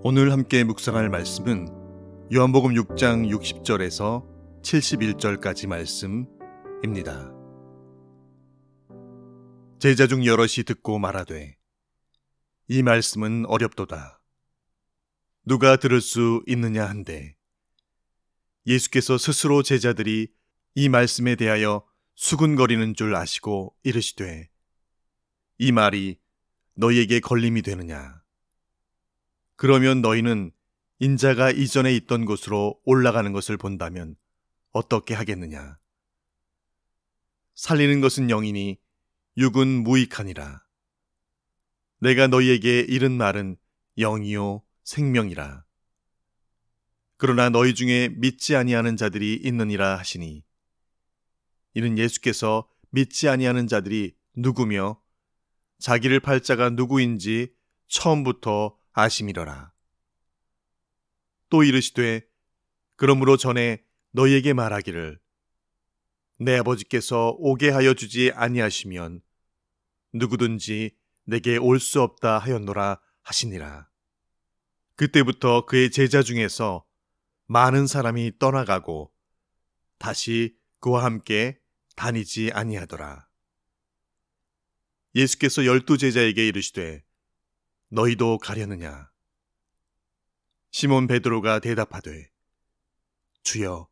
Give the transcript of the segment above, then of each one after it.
오늘 함께 묵상할 말씀은 요한복음 6장 60절에서 71절까지 말씀입니다. 제자 중 여럿이 듣고 말하되 이 말씀은 어렵도다. 누가 들을 수 있느냐 한데 예수께서 스스로 제자들이 이 말씀에 대하여 수군거리는 줄 아시고 이르시되 이 말이 너희에게 걸림이 되느냐. 그러면 너희는 인자가 이전에 있던 곳으로 올라가는 것을 본다면 어떻게 하겠느냐. 살리는 것은 영이니 육은 무익하니라. 내가 너희에게 이른 말은 영이요 생명이라. 그러나 너희 중에 믿지 아니하는 자들이 있느니라 하시니 이는 예수께서 믿지 아니하는 자들이 누구며 자기를 팔 자가 누구인지 처음부터 아심이러라. 또 이르시되 그러므로 전에 너희에게 말하기를 내 아버지께서 오게 하여 주지 아니하시면 누구든지 내게 올 수 없다 하였노라 하시니라. 그때부터 그의 제자 중에서 많은 사람이 떠나가고 다시 그와 함께 다니지 아니하더라. 예수께서 12 제자에게 이르시되 너희도 가려느냐? 시몬 베드로가 대답하되 주여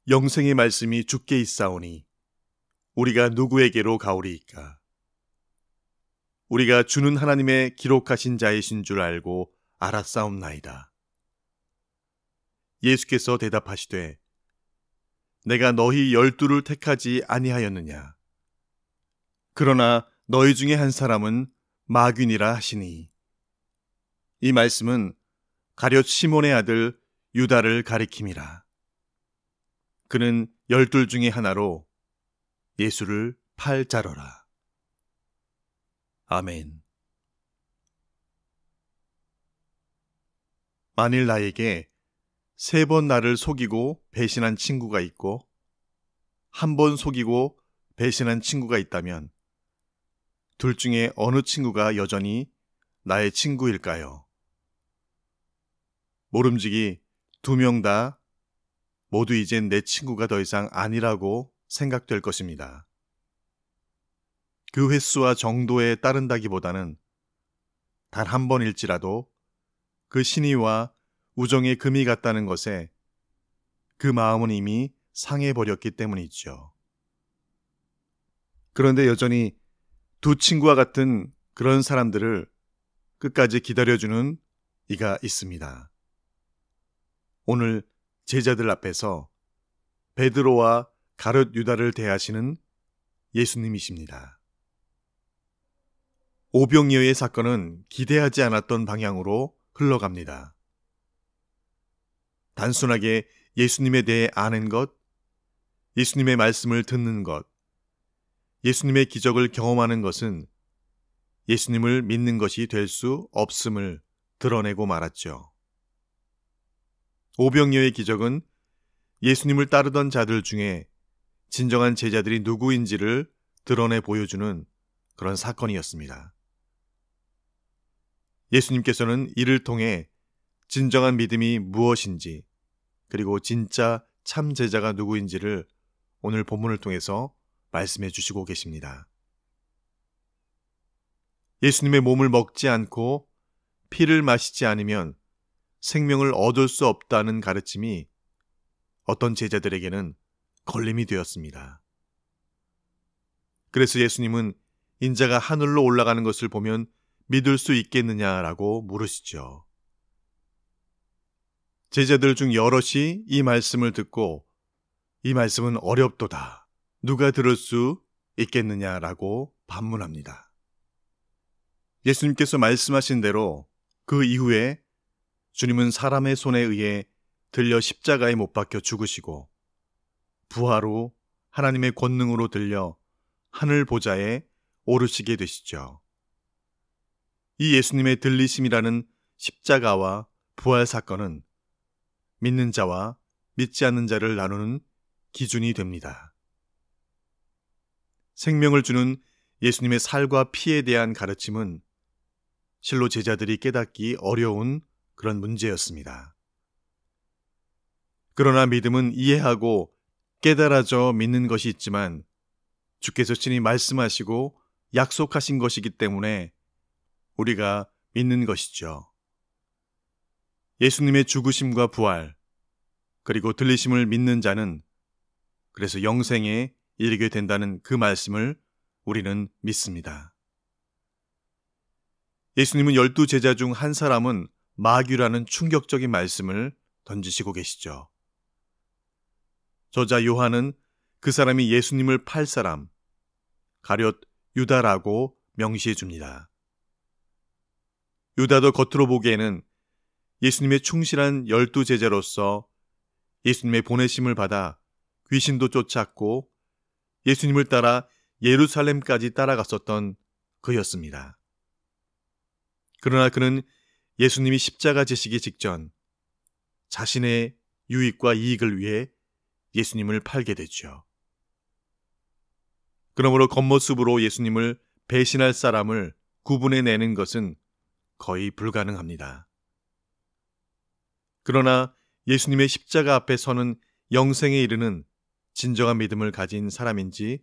영생의 말씀이 주께 있사오니 우리가 누구에게로 가오리이까? 우리가 주는 하나님의 기록하신 자이신 줄 알고 알았사옵나이다. 예수께서 대답하시되 내가 너희 12를 택하지 아니하였느냐? 그러나 너희 중에 한 사람은 마귀니라 하시니 이 말씀은 가룟 시몬의 아들 유다를 가리킴이라. 그는 12 중에 하나로 예수를 팔 자로라. 아멘. 만일 나에게 3번 나를 속이고 배신한 친구가 있고 1번 속이고 배신한 친구가 있다면 둘 중에 어느 친구가 여전히 나의 친구일까요? 모름지기 2명 다 모두 이젠 내 친구가 더 이상 아니라고 생각될 것입니다. 그 횟수와 정도에 따른다기보다는 단 한 번일지라도 그 신의와 우정의 금이 같다는 것에 그 마음은 이미 상해버렸기 때문이죠. 그런데 여전히 두 친구와 같은 그런 사람들을 끝까지 기다려주는 이가 있습니다. 오늘 제자들 앞에서 베드로와 가룟 유다를 대하시는 예수님이십니다. 오병이어의 사건은 기대하지 않았던 방향으로 흘러갑니다. 단순하게 예수님에 대해 아는 것, 예수님의 말씀을 듣는 것, 예수님의 기적을 경험하는 것은 예수님을 믿는 것이 될 수 없음을 드러내고 말았죠. 오병이어의 기적은 예수님을 따르던 자들 중에 진정한 제자들이 누구인지를 드러내 보여주는 그런 사건이었습니다. 예수님께서는 이를 통해 진정한 믿음이 무엇인지 그리고 진짜 참 제자가 누구인지를 오늘 본문을 통해서 말씀해 주시고 계십니다. 예수님의 몸을 먹지 않고 피를 마시지 않으면 생명을 얻을 수 없다는 가르침이 어떤 제자들에게는 걸림이 되었습니다. 그래서 예수님은 인자가 하늘로 올라가는 것을 보면 믿을 수 있겠느냐라고 물으시죠. 제자들 중 여럿이 이 말씀을 듣고 이 말씀은 어렵도다. 누가 들을 수 있겠느냐라고 반문합니다. 예수님께서 말씀하신 대로 그 이후에 주님은 사람의 손에 의해 들려 십자가에 못 박혀 죽으시고 부활 후 하나님의 권능으로 들려 하늘 보좌에 오르시게 되시죠. 이 예수님의 들리심이라는 십자가와 부활 사건은 믿는 자와 믿지 않는 자를 나누는 기준이 됩니다. 생명을 주는 예수님의 살과 피에 대한 가르침은 실로 제자들이 깨닫기 어려운 그런 문제였습니다. 그러나 믿음은 이해하고 깨달아져 믿는 것이 있지만 주께서 친히 말씀하시고 약속하신 것이기 때문에 우리가 믿는 것이죠. 예수님의 죽으심과 부활, 그리고 들리심을 믿는 자는 그래서 영생에 이르게 된다는 그 말씀을 우리는 믿습니다. 예수님은 12 제자 중 한 사람은 마귀라는 충격적인 말씀을 던지시고 계시죠. 저자 요한은 그 사람이 예수님을 팔 사람, 가룟 유다라고 명시해 줍니다. 유다도 겉으로 보기에는 예수님의 충실한 12 제자로서 예수님의 보내심을 받아 귀신도 쫓았고 예수님을 따라 예루살렘까지 따라갔었던 그였습니다. 그러나 그는 예수님이 십자가 지시기 직전 자신의 유익과 이익을 위해 예수님을 팔게 됐죠. 그러므로 겉모습으로 예수님을 배신할 사람을 구분해내는 것은 거의 불가능합니다. 그러나 예수님의 십자가 앞에 서는 영생에 이르는 진정한 믿음을 가진 사람인지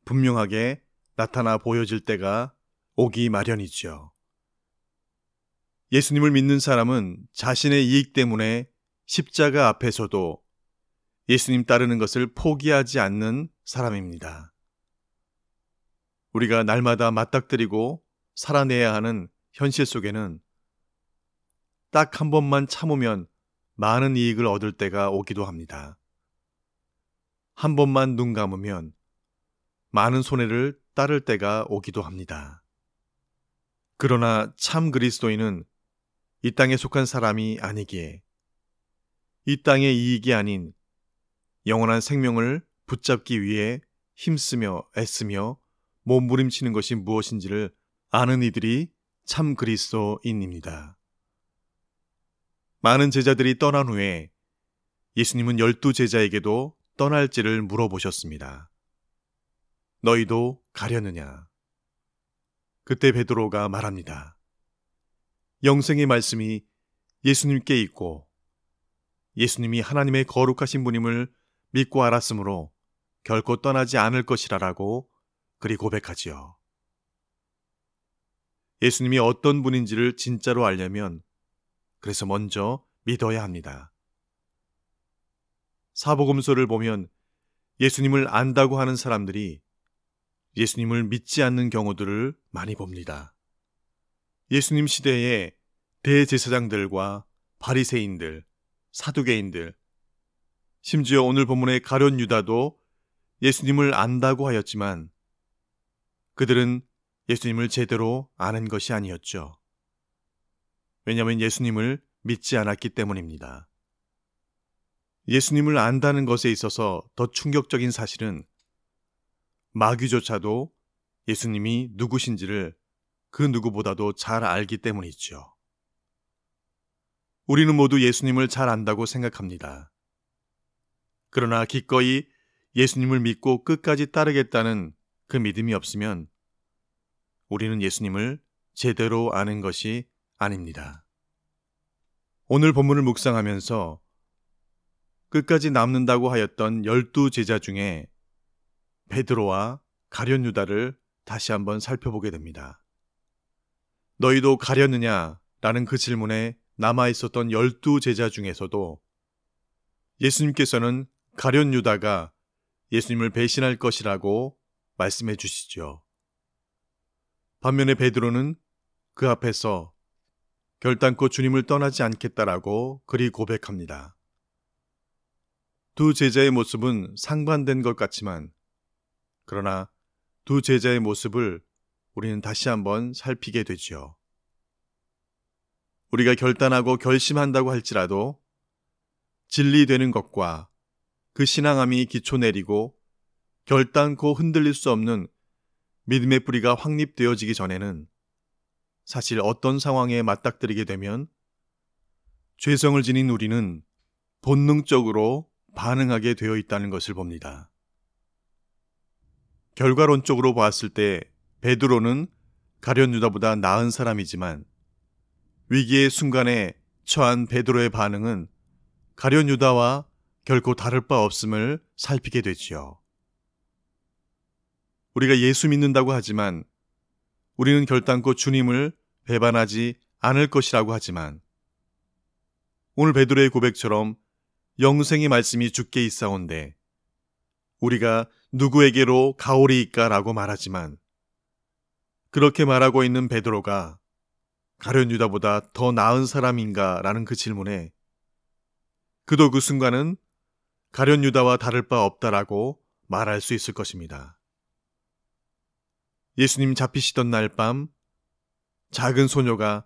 분명하게 나타나 보여질 때가 오기 마련이죠. 예수님을 믿는 사람은 자신의 이익 때문에 십자가 앞에서도 예수님 따르는 것을 포기하지 않는 사람입니다. 우리가 날마다 맞닥뜨리고 살아내야 하는 현실 속에는 딱 한 번만 참으면 많은 이익을 얻을 때가 오기도 합니다. 한 번만 눈 감으면 많은 손해를 따를 때가 오기도 합니다. 그러나 참 그리스도인은 이 땅에 속한 사람이 아니기에 이 땅의 이익이 아닌 영원한 생명을 붙잡기 위해 힘쓰며 애쓰며 몸부림치는 것이 무엇인지를 아는 이들이 참 그리스도인입니다. 많은 제자들이 떠난 후에 예수님은 12 제자에게도 떠날지를 물어보셨습니다. 너희도 가려느냐? 그때 베드로가 말합니다. 영생의 말씀이 예수님께 있고 예수님이 하나님의 거룩하신 분임을 믿고 알았으므로 결코 떠나지 않을 것이라라고 그리 고백하지요. 예수님이 어떤 분인지를 진짜로 알려면 그래서 먼저 믿어야 합니다. 사복음서를 보면 예수님을 안다고 하는 사람들이 예수님을 믿지 않는 경우들을 많이 봅니다. 예수님 시대에 대제사장들과 바리새인들, 사두개인들, 심지어 오늘 본문의 가룟 유다도 예수님을 안다고 하였지만 그들은 예수님을 제대로 아는 것이 아니었죠. 왜냐하면 예수님을 믿지 않았기 때문입니다. 예수님을 안다는 것에 있어서 더 충격적인 사실은 마귀조차도 예수님이 누구신지를 그 누구보다도 잘 알기 때문이죠. 우리는 모두 예수님을 잘 안다고 생각합니다. 그러나 기꺼이 예수님을 믿고 끝까지 따르겠다는 그 믿음이 없으면 우리는 예수님을 제대로 아는 것이 아닙니다. 오늘 본문을 묵상하면서 끝까지 남는다고 하였던 12 제자 중에 베드로와 가룟 유다를 다시 한번 살펴보게 됩니다. 너희도 가려느냐? 라는 그 질문에 남아있었던 12 제자 중에서도 예수님께서는 가룟 유다가 예수님을 배신할 것이라고 말씀해 주시죠. 반면에 베드로는 그 앞에서 결단코 주님을 떠나지 않겠다라고 그리 고백합니다. 두 제자의 모습은 상반된 것 같지만 그러나 두 제자의 모습을 우리는 다시 한번 살피게 되죠. 우리가 결단하고 결심한다고 할지라도 진리되는 것과 그 신앙함이 기초 내리고 결단코 흔들릴 수 없는 믿음의 뿌리가 확립되어지기 전에는 사실 어떤 상황에 맞닥뜨리게 되면 죄성을 지닌 우리는 본능적으로 반응하게 되어 있다는 것을 봅니다. 결과론적으로 봤을 때 베드로는 가룟 유다보다 나은 사람이지만 위기의 순간에 처한 베드로의 반응은 가룟 유다와 결코 다를 바 없음을 살피게 되지요. 우리가 예수 믿는다고 하지만 우리는 결단코 주님을 배반하지 않을 것이라고 하지만 오늘 베드로의 고백처럼 영생의 말씀이 주께 있사온데 우리가 누구에게로 가오리이까라고 말하지만 그렇게 말하고 있는 베드로가 가룟 유다보다 더 나은 사람인가라는 그 질문에 그도 그 순간은 가룟 유다와 다를 바 없다라고 말할 수 있을 것입니다. 예수님 잡히시던 날 밤 작은 소녀가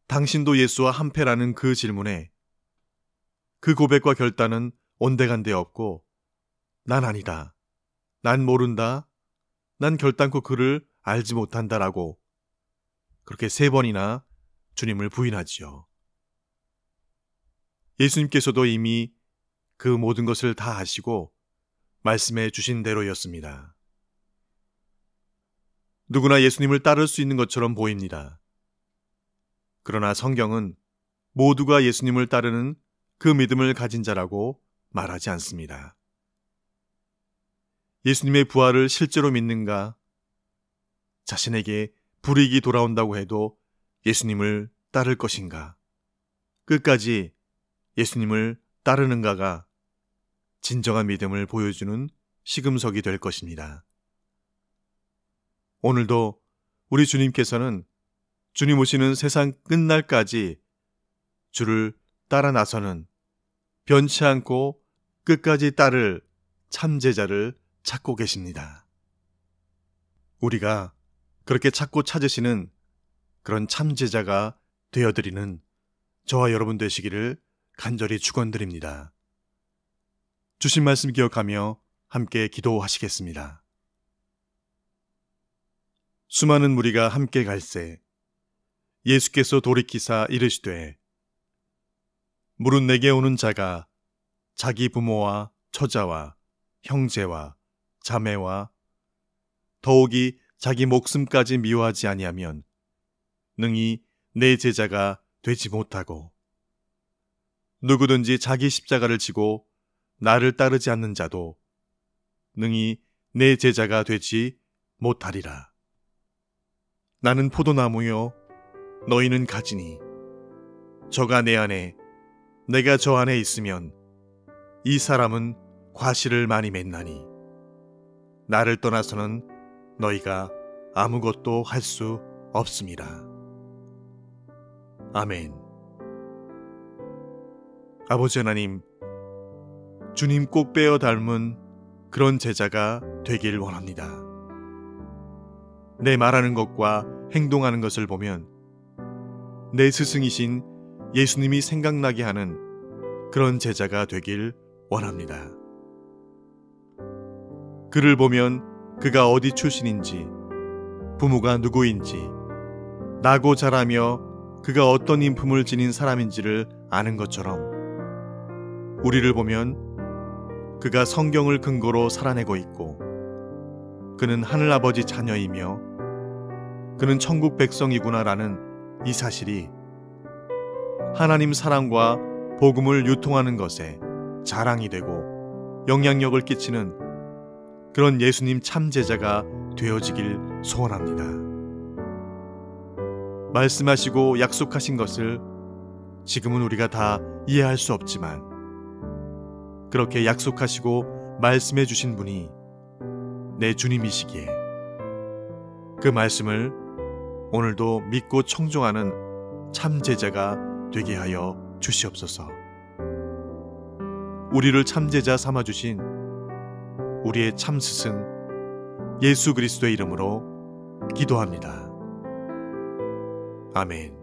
당신도 예수와 한패라는 그 질문에 그 고백과 결단은 온데간데 없고 난 아니다. 난 모른다. 난 결단코 그를 알지 못한다라고 그렇게 3번이나 주님을 부인하지요. 예수님께서도 이미 그 모든 것을 다 아시고 말씀해 주신 대로였습니다. 누구나 예수님을 따를 수 있는 것처럼 보입니다. 그러나 성경은 모두가 예수님을 따르는 그 믿음을 가진 자라고 말하지 않습니다. 예수님의 부활을 실제로 믿는가? 자신에게 불이익이 돌아온다고 해도 예수님을 따를 것인가? 끝까지 예수님을 따르는가가 진정한 믿음을 보여주는 시금석이 될 것입니다. 오늘도 우리 주님께서는 주님 오시는 세상 끝날까지 주를 따라 나서는 변치 않고 끝까지 따를 참제자를 찾고 계십니다. 우리가 그렇게 찾고 찾으시는 그런 참제자가 되어드리는 저와 여러분 되시기를 간절히 축원드립니다. 주신 말씀 기억하며 함께 기도하시겠습니다. 수많은 무리가 함께 갈새 예수께서 돌이키사 이르시되 물은 내게 오는 자가 자기 부모와 처자와 형제와 자매와 더욱이 자기 목숨까지 미워하지 아니하면 능히 내 제자가 되지 못하고 누구든지 자기 십자가를 지고 나를 따르지 않는 자도 능히 내 제자가 되지 못하리라. 나는 포도나무요 너희는 가지니 저가 내 안에 내가 저 안에 있으면 이 사람은 과실을 많이 맺나니 나를 떠나서는 너희가 아무것도 할 수 없음이라. 아멘. 아버지 하나님, 주님 꼭 빼어 닮은 그런 제자가 되길 원합니다. 내 말하는 것과 행동하는 것을 보면 내 스승이신 예수님이 생각나게 하는 그런 제자가 되길 원합니다. 그를 보면 그가 어디 출신인지, 부모가 누구인지, 나고 자라며 그가 어떤 인품을 지닌 사람인지를 아는 것처럼 우리를 보면 그가 성경을 근거로 살아내고 있고 그는 하늘아버지 자녀이며 그는 천국 백성이구나라는 이 사실이 하나님 사랑과 복음을 유통하는 것에 자랑이 되고 영향력을 끼치는 그런 예수님 참제자가 되어지길 소원합니다. 말씀하시고 약속하신 것을 지금은 우리가 다 이해할 수 없지만 그렇게 약속하시고 말씀해 주신 분이 내 주님이시기에 그 말씀을 오늘도 믿고 청종하는 참제자가 되게 하여 주시옵소서. 우리를 참제자 삼아주신 우리의 참스승 예수 그리스도의 이름으로 기도합니다. 아멘.